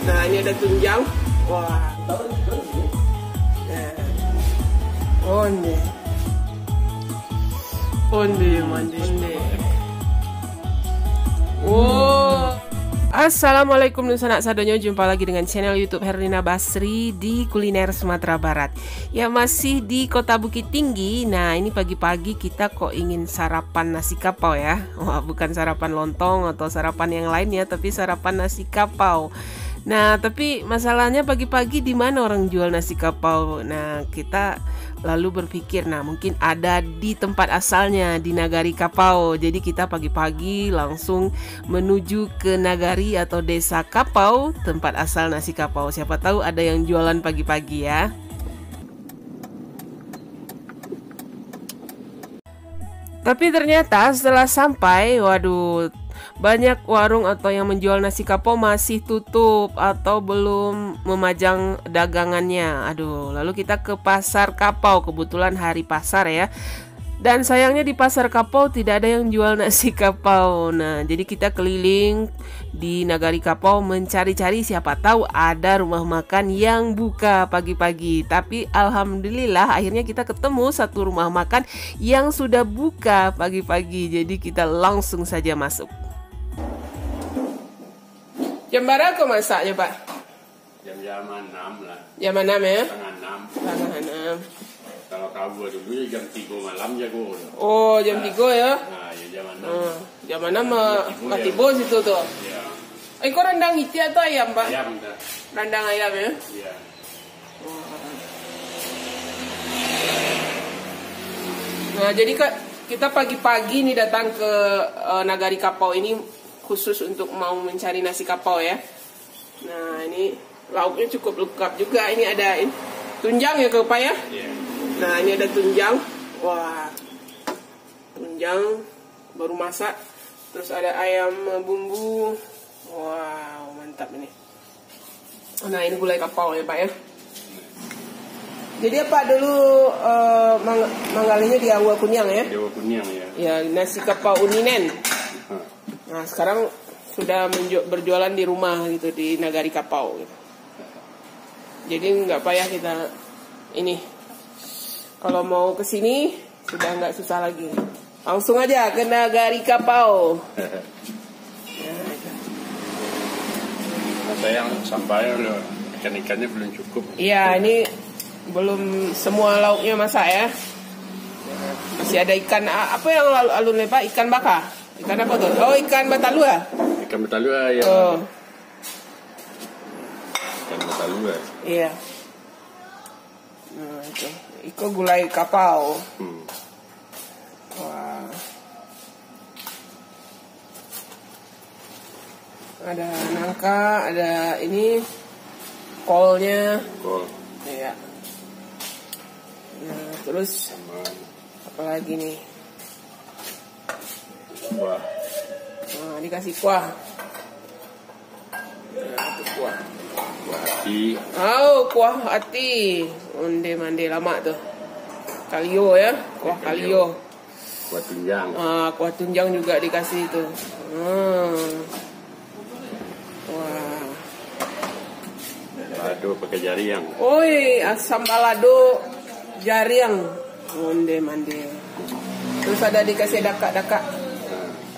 Nah, ini ada tunjang. Wah. Onde. Onde. Wow. Assalamualaikum dan sanak sadonyo, jumpa lagi dengan channel YouTube Herlina Basri di kuliner Sumatera Barat. Ya, masih di Kota Bukit Tinggi. Nah, ini pagi-pagi kita kok ingin sarapan nasi kapau ya. Wah, bukan sarapan lontong atau sarapan yang lainnya, tapi sarapan nasi kapau. Nah, tapi masalahnya pagi-pagi di mana orang jual nasi kapau? Nah, kita lalu berpikir, nah mungkin ada di tempat asalnya di Nagari Kapau. Jadi kita pagi-pagi langsung menuju ke Nagari atau desa Kapau, tempat asal nasi kapau. Siapa tahu ada yang jualan pagi-pagi ya. Tapi ternyata setelah sampai, waduh, banyak warung atau yang menjual nasi kapau masih tutup atau belum memajang dagangannya. Aduh, lalu kita ke pasar kapau, kebetulan hari pasar ya. Dan sayangnya di pasar kapau tidak ada yang jual nasi kapau. Nah, jadi kita keliling di Nagari Kapau mencari-cari, siapa tahu ada rumah makan yang buka pagi-pagi. Tapi alhamdulillah akhirnya kita ketemu satu rumah makan yang sudah buka pagi-pagi. Jadi kita langsung saja masuk. Jam berapa masaknya, Pak? Jam 6 lah. Jam 6 ya? Setengah 6. Kalau kabur dulu ya jam 3 malam jago. Oh, jam 3 ya? Nah, ya jam 6. Jam 6 matibo situ tuh. Iya. Kok rendang iti atau ayam, Pak? Ayam dah. Rendang ayam ya? Iya. Nah, jadi kita pagi-pagi nih datang ke Nagari Kapau ini khusus untuk mau mencari nasi kapau ya. Nah, ini lauknya cukup lengkap juga. Ini ada tunjang ya, Pak ya? Iya. Nah, ini ada tunjang. Wah, tunjang baru masak. Terus ada ayam bumbu. Wow, mantap ini. Nah, ini gulai kapau ya, Pak ya. Jadi apa dulu manggalinya di Awa Kunyang ya? Di Awa Kunyang ya. Ya, nasi kapau uninen. Nah, sekarang sudah berjualan di rumah gitu di Nagari Kapau gitu. Jadi nggak payah kita ini. Kalau mau ke sini sudah nggak susah lagi. Langsung aja ke Nagari Kapau. Sayang sampai ikan-ikannya belum cukup. Iya, ini belum semua lauknya masak ya. Masih ada ikan apa yang alun Pak? Ikan bakar. Ikan apa tuh? Oh, ikan batalua. Ikan batalua ya. Oh. Ikan batalua. Iya. Nah, itu gulai kapau. Wah. Ada nangka, ada ini kolnya. Kol. Iya. Nah, terus apa lagi nih? Kuah. Nah, dikasih kuah. Nah, itu kuah. Kuah hati. Oh, kuah hati. Onde-mande lama tuh. Kalio ya, kuah kalio. Kuah tunjang. Kuah tunjang juga dikasih itu. Wah. Balado pakai jariang. Oi, asam balado jariang. Onde-mande. Terus ada dikasih dakak-dakak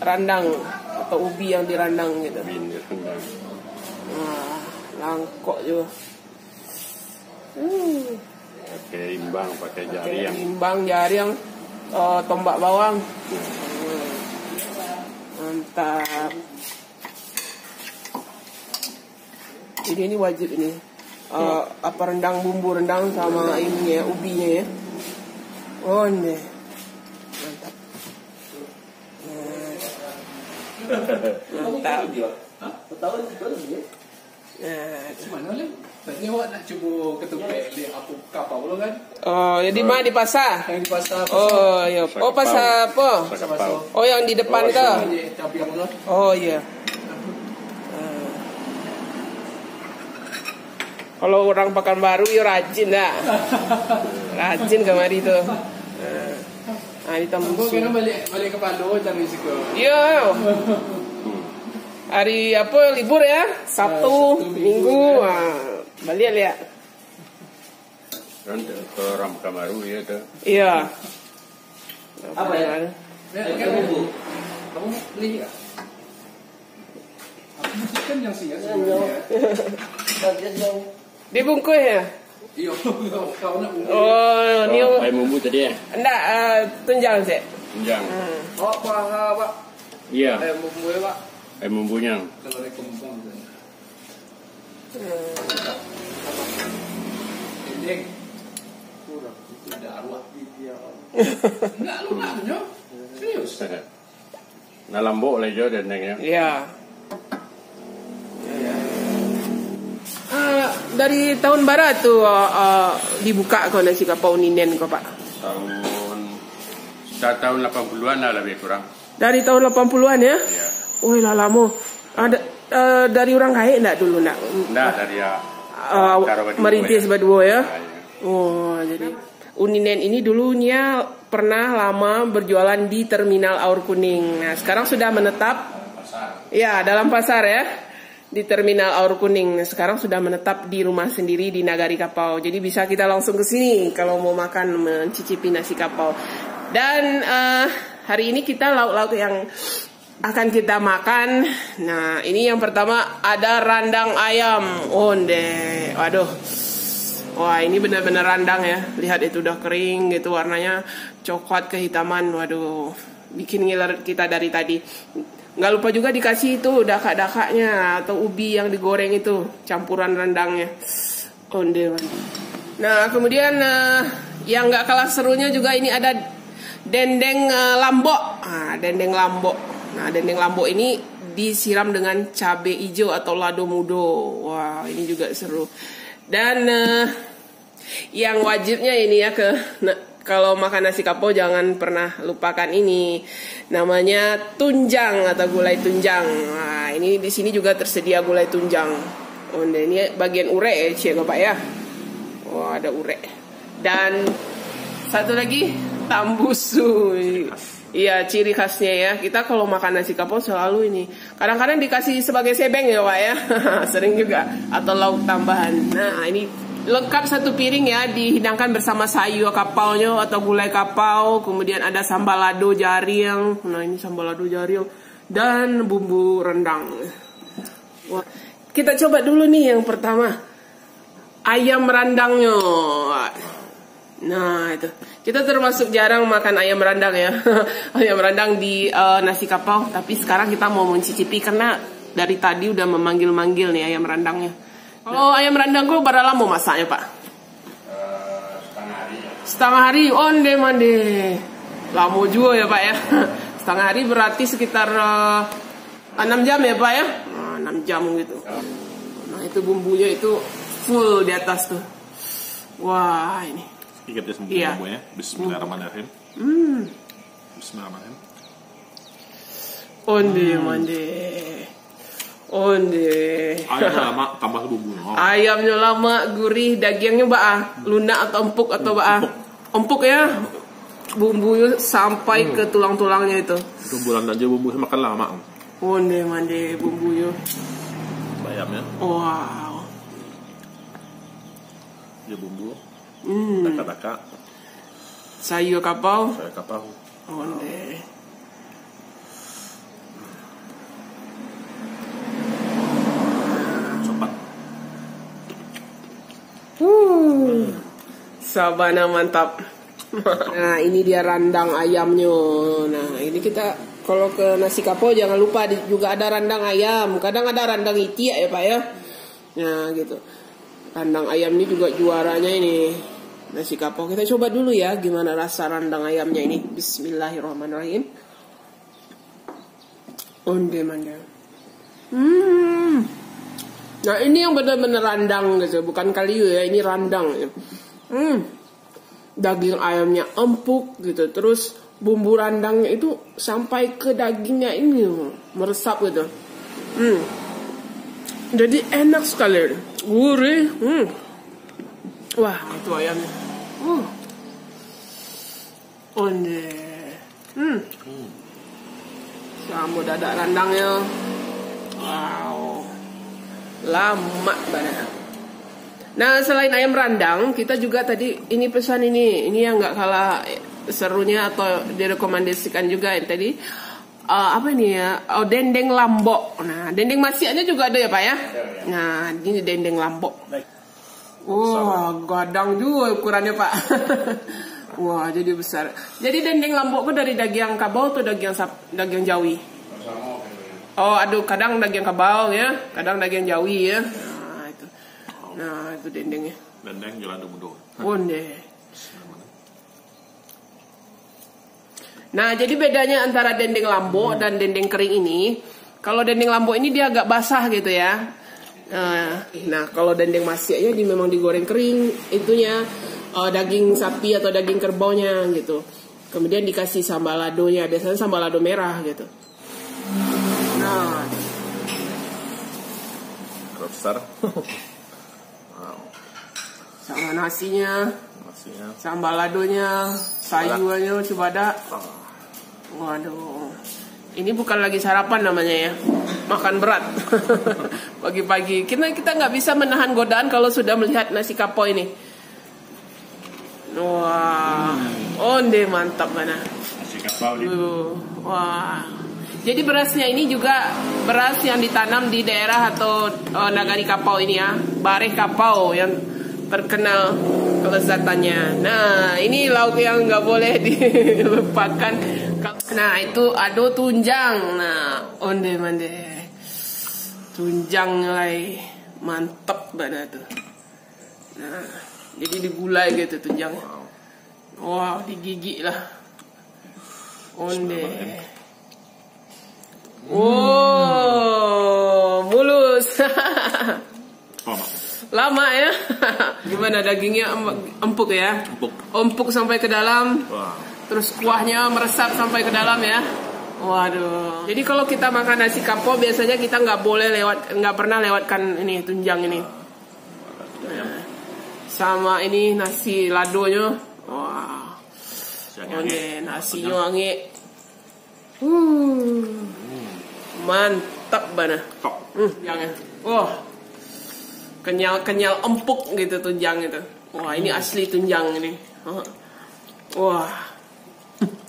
randang atau ubi yang dirandang gitu. Ubi dirandang. Wah, langkok juga. Pakai imbang, pakai jariang. Imbang, jariang, tombak bawang. Mantap. Jadi ini wajib ini. Apa rendang, bumbu rendang sama ininya, ubinya ya. Oh, ini. Mantap. Mantap. Mana leh? Tadi awak nak cuba ketupek di apa kapau lo kan? Oh, jadi mah di pasar. Yang di pasar. Oh, iya. Oh, pasar apa? Kapau. Oh, yang di depan tu. Capiang lo. Oh, iya. Kalau orang Pekanbaru ya rajin dah. Rajin kemari tu. Nah, ini tambah Kau susu. kena balik ke Pando cari risiko. Ya. hari apa libur ya? Sabtu, Minggu. Balik lihat. Kan ke Ram Kamaru ya tuh. Iya. Apa ya? Bumbu. Kamu beli nggak? Kan yang sih ya. Bagian jauh. Dibungkus ya? Iya, kau nak bumbu. Oh, ni Pakai bumbu tadi ya? enggak tunjang sih. Tunjang. Oh, Pak. Iya. Bumbu ya, Pak. Pakai bumbunya. Kalau rekomendasi misalnya. Dendeng. Kurang. Itu daruah dia. Enggak lunaknya. Serius. Nah lambok lah jo dendengnya. Iya. Dari tahun barat tuh dibuka kok nasi kapau ninen kok Pak. Tahun 80-an lah lebih kurang. Dari tahun 80-an ya? Iya. Wih lah lama. Ada dari orang kaya enggak dulu enggak? Enggak dari ya. Merintis berdua ya. Nah, iya. Oh, jadi Uninen ini dulunya pernah lama berjualan di Terminal Aur Kuning. Nah, sekarang sudah menetap. Ya, dalam pasar ya. Di Terminal Aur Kuning. Nah, sekarang sudah menetap di rumah sendiri di Nagari Kapau. Jadi bisa kita langsung ke sini kalau mau makan mencicipi nasi kapau. Dan hari ini kita lauk-lauk yang akan kita makan. Nah, ini yang pertama ada randang ayam. Onde. Waduh. Wah, ini benar-benar randang ya. Lihat itu udah kering gitu, warnanya coklat kehitaman. Waduh, bikin ngiler kita dari tadi. Nggak lupa juga dikasih itu dakak-dakaknya atau ubi yang digoreng itu, campuran rendangnya. Onde. Nah, kemudian yang nggak kalah serunya juga ini ada dendeng lambok. Dendeng lambok. Nah, dendeng lambok ini disiram dengan cabai hijau atau lado mudo. Wah, ini juga seru. Dan yang wajibnya ini ya kalau makan nasi kapau jangan pernah lupakan ini. Namanya tunjang atau gulai tunjang. Nah, ini di sini juga tersedia gulai tunjang. Oh, ini bagian ure ya, Cik Bapak ya. Wah, ada ure. Dan satu lagi tambusu. Iya, ciri khasnya ya. Kita kalau makan nasi kapau selalu ini. Kadang-kadang dikasih sebagai sebeng ya Pak ya. Sering juga. Atau lauk tambahan. Nah, ini lengkap satu piring ya. Dihidangkan bersama sayur kapaunya atau gulai kapau. Kemudian ada sambal lado jaring. Nah, ini sambal lado jaring. Dan bumbu rendang. Wah. Kita coba dulu nih yang pertama. Ayam rendangnya. Nah itu, kita termasuk jarang makan ayam rendang ya. Ayam rendang di nasi kapau. Tapi sekarang kita mau mencicipi karena dari tadi udah memanggil-manggil nih ayam rendangnya. Kalau ayam rendang gue berapa lama masaknya Pak? Setengah hari. Setengah hari, onde mande. Lama juga ya Pak ya. Setengah hari berarti sekitar 6 jam ya Pak ya. 6 jam gitu. Nah itu bumbunya itu full di atas tuh. Wah ini. Kita sembuh Iya. bumbunya. Bismillahirrahmanirrahim. Bismillahirrahmanirrahim. Onde mande. Onde. Ayamnya lama tambah bumbu. Oh. Ayamnya lama, gurih, dagingnya lunak atau empuk atau empuk ya. Bumbunya sampai ke tulang-tulangnya itu. Itu bulan aja bumbu makan lama. Onde mande bumbunya. Ayamnya. Wow. Ya bumbu. Hmm. Daka-daka. Sayur kapau. Saya kapau. Onde. Sopat. Sabana mantap. Nah ini dia randang ayamnya. Nah ini kita kalau ke nasi kapau jangan lupa juga ada randang ayam. Kadang ada randang itiak ya Pak ya. Nah gitu. Randang ayam ini juga juaranya ini nasi kapau. Kita coba dulu ya gimana rasa randang ayamnya ini. Bismillahirrahmanirrahim. Onde manda. Nah ini yang benar-benar randang gitu, bukan kaliu ya, ini randang. Daging ayamnya empuk gitu, terus bumbu randangnya itu sampai ke dagingnya ini meresap gitu. Jadi enak sekali, gurih. Wah itu ayamnya. Onde. Sama dadak randangnya. Wow, lama banget. Nah, selain ayam randang, kita juga tadi ini pesan ini yang nggak kalah serunya atau direkomendasikan juga yang tadi. Apa ini ya? Oh, dendeng lambok. Nah, dendeng masiaknya juga ada ya Pak ya? Nah, ini dendeng lambok. Wah, gadang juga ukurannya Pak. Wah, jadi besar. Jadi dendeng lambok itu dari daging kabau atau daging jawi? Oh, aduh, kadang daging kabau ya, kadang daging jawi ya. Nah, itu dendengnya. Dendeng jalan mudo. Onde. Nah, jadi bedanya antara dendeng lambok dan dendeng kering ini, kalau dendeng lambok ini dia agak basah gitu ya. Nah, kalau dendeng masiaknya dia memang digoreng kering, itunya daging sapi atau daging kerbaunya gitu. Kemudian dikasih sambal ladonya, biasanya sambal lado merah gitu. Nah, besar. sama nasinya, sambal ladonya, sayurannya coba ada. Waduh, ini bukan lagi sarapan namanya ya, makan berat. Pagi-pagi kita nggak bisa menahan godaan kalau sudah melihat nasi kapau ini. Wah, onde mantap mana. Nasi kapau ini. Wah, jadi berasnya ini juga beras yang ditanam di daerah atau nagari kapau ini ya, bareh kapau yang terkenal kelezatannya. Nah, ini lauk yang nggak boleh dilupakan. Nah, itu ado tunjang. Nah, onde mande tunjang nilai mantap banget tuh. Nah, jadi digulai gitu tunjang. Wow, digigit lah. Onde. Oh, mulus. Lama ya. Gimana dagingnya empuk ya? Empuk sampai ke dalam. Wah. Terus kuahnya meresap sampai ke dalam ya. Waduh. Jadi kalau kita makan nasi kapau biasanya kita nggak pernah lewatkan ini tunjang ini. Nah, sama ini nasi ladonya. Wah. Oke, nasinya wangi. Mantap banget. Jangan. Wah. Kenyal empuk gitu tunjang itu. Wah, ini asli tunjang ini. Wah,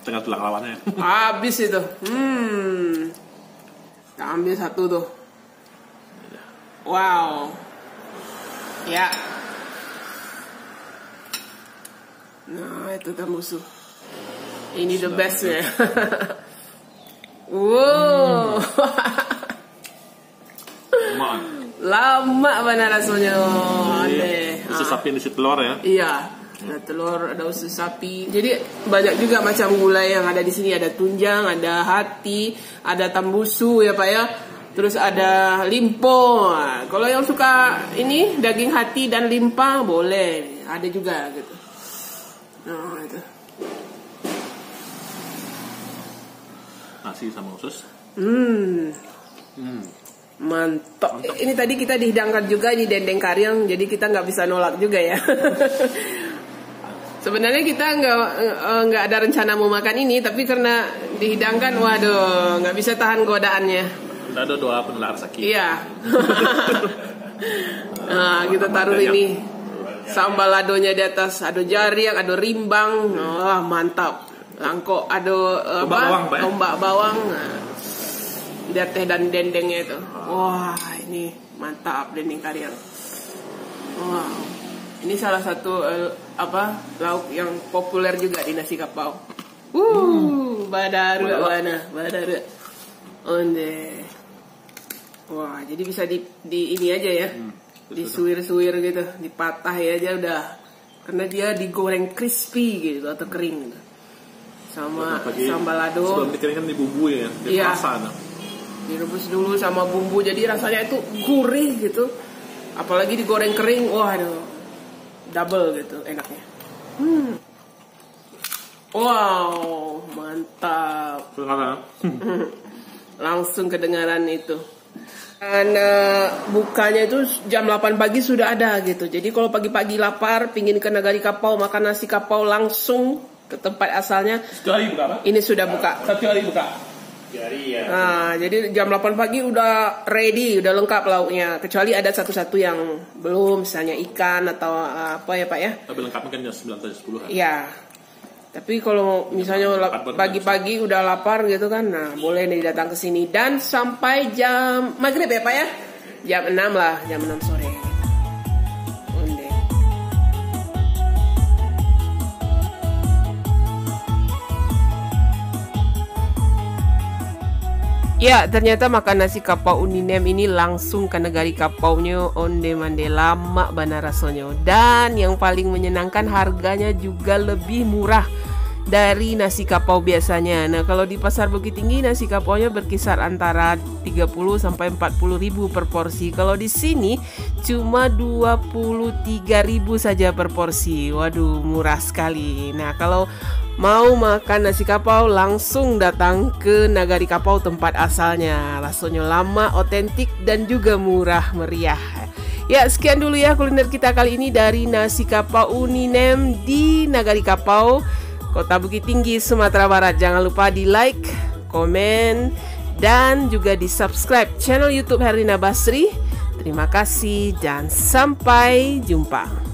tengah tulang lawannya. habis itu. Kita ambil satu tuh. Wow. Ya. Nah, itu tembusu. Ini the best ya. Wow. Lama mana rasanya. Usus sapi yang isi telur ya. Iya, ada telur, ada usus sapi. Jadi banyak juga macam gulai yang ada di sini. Ada tunjang, ada hati, ada tambusu ya Pak ya. Terus ada limpo. Nah, kalau yang suka ini daging hati dan limpa boleh, ada juga gitu. Nah, itu. Nasi sama usus. Mantap. Ini tadi kita dihidangkan juga ini dendeng karyang, jadi kita nggak bisa nolak juga ya. Sebenarnya kita nggak ada rencana mau makan ini, tapi karena dihidangkan, waduh, nggak bisa tahan godaannya. Ada doa penular sakit. Iya. Nah, kita taruh ini sambal ladonya di atas, ado jaring, ado rimbang, wah mantap. Langkok, ado tombak bawang. Nah, lihat teh dan dendengnya itu. Wah, ini mantap dendeng karyang. Wow. Ini salah satu lauk yang populer juga di nasi kapau. Badaru mana? Badaru. Onde. Wah, jadi bisa di ini aja ya. Disuir-suir gitu, dipatah ya aja udah. Karena dia digoreng crispy gitu atau kering gitu. Sama sambal lado. Sebelum dikeringkan dibumbui ya, dirasa. Direbus dulu sama bumbu, jadi rasanya itu gurih gitu. Apalagi digoreng kering, wah aduh, double gitu enaknya. Wow, mantap. Langsung kedengaran itu. Dan bukanya itu jam 8 pagi sudah ada gitu. Jadi kalau pagi-pagi lapar, pingin ke Nagari Kapau makan nasi kapau langsung ke tempat asalnya. Satu hari buka Pak? Ini sudah buka. Satu hari buka. Nah, jadi jam 8 pagi udah ready, udah lengkap lauknya. Kecuali ada satu-satu yang belum, misalnya ikan atau apa ya Pak ya. Tapi lengkapnya kan jam 9 atau 10 Iya. Tapi kalau misalnya pagi-pagi udah lapar gitu kan, nah boleh nih datang ke sini dan sampai jam maghrib ya Pak ya. Jam 6 lah, jam 6 sore. Ya, ternyata makan nasi kapau Uninem ini langsung ke negari kapaunya onde mande, lama bana rasanya. Dan yang paling menyenangkan harganya juga lebih murah dari nasi kapau biasanya. Nah, kalau di Pasar Bukit Tinggi nasi kapaunya berkisar antara 30 sampai 40 ribu per porsi. Kalau di sini cuma 23 ribu saja per porsi. Waduh, murah sekali. Nah, kalau mau makan nasi kapau langsung datang ke Nagari Kapau tempat asalnya. Rasanya lama, otentik dan juga murah meriah. Ya, sekian dulu ya kuliner kita kali ini dari nasi kapau Uninem di Nagari Kapau, Kota Bukit Tinggi, Sumatera Barat. Jangan lupa di like, komen, dan juga di subscribe channel YouTube Herlina Basri. Terima kasih dan sampai jumpa.